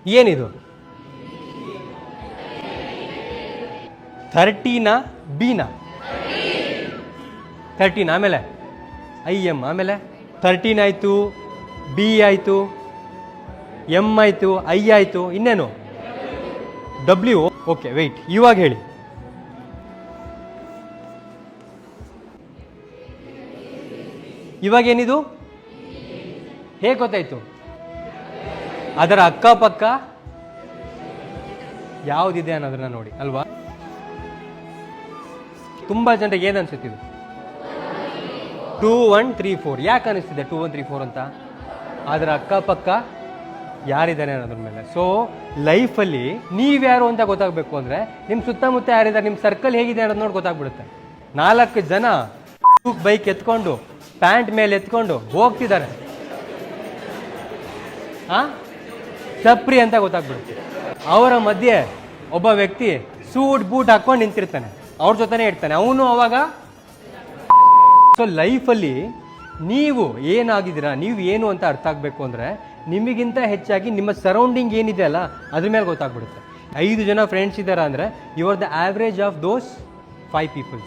ಏನಿದು 30 ಬಿನಾ 13 ಆಮೇಲೆ IM ಆಮೇಲೆ 13 ಆಯಿತು, ಬಿ ಆಯಿತು, ಎಮ್ ಆಯಿತು, ಐ ಆಯಿತು, ಇನ್ನೇನು ಡಬ್ಲ್ಯೂ. ಓಕೆ ವೆಯ್ಟ್, ಇವಾಗ ಹೇಳಿ ಇವಾಗೇನಿದು ಹೇಗೆ ಗೊತ್ತಾಯ್ತು? ಅದರ ಅಕ್ಕಪಕ್ಕ ಯಾವುದಿದೆ ಅನ್ನೋದನ್ನ ನೋಡಿ ಅಲ್ವಾ. ತುಂಬ ಜನರಿಗೆ ಏನು ಅನ್ಸುತ್ತಿದ್ದು 2 1 3 4. ಯಾಕೆ ಅನಿಸ್ತಿದೆ 2 1 3 4 ಅಂತ? ಅದರ ಅಕ್ಕಪಕ್ಕ ಯಾರಿದ್ದಾನೆ ಅನ್ನೋದ್ರ ಮೇಲೆ. ಸೊ ಲೈಫಲ್ಲಿ ನೀವ್ಯಾರು ಅಂತ ಗೊತ್ತಾಗಬೇಕು ಅಂದರೆ ನಿಮ್ಮ ಸುತ್ತಮುತ್ತ ಯಾರಿದ್ದಾರೆ, ನಿಮ್ಮ ಸರ್ಕಲ್ ಹೇಗಿದೆ ಅನ್ನೋದು ನೋಡಿ ಗೊತ್ತಾಗ್ಬಿಡುತ್ತೆ. 4 ಜನ ಬೈಕ್ ಎತ್ಕೊಂಡು ಪ್ಯಾಂಟ್ ಮೇಲೆ ಎತ್ಕೊಂಡು ಹೋಗ್ತಿದ್ದಾರೆ, ಚಪ್ರಿ ಅಂತ ಗೊತ್ತಾಗ್ಬಿಡುತ್ತೆ. ಅವರ ಮಧ್ಯೆ ಒಬ್ಬ ವ್ಯಕ್ತಿ ಸೂಟ್ ಬೂಟ್ ಹಾಕೊಂಡು ನಿಂತಿರ್ತಾನೆ, ಅವ್ರ ಜೊತೆನೇ ಇರ್ತಾನೆ, ಅವನು ಅವಾಗ. ಸೊ ಲೈಫಲ್ಲಿ ನೀವು ಏನಾಗಿದ್ದೀರಾ, ನೀವು ಏನು ಅಂತ ಅರ್ಥ ಆಗಬೇಕು ಅಂದರೆ ನಿಮಗಿಂತ ಹೆಚ್ಚಾಗಿ ನಿಮ್ಮ ಸರೌಂಡಿಂಗ್ ಏನಿದೆ ಅಲ್ಲ ಅದ್ರ ಮೇಲೆ ಗೊತ್ತಾಗ್ಬಿಡುತ್ತೆ. 5 ಜನ ಫ್ರೆಂಡ್ಸ್ ಇದ್ದಾರಾ ಅಂದರೆ you are the average of those 5 people.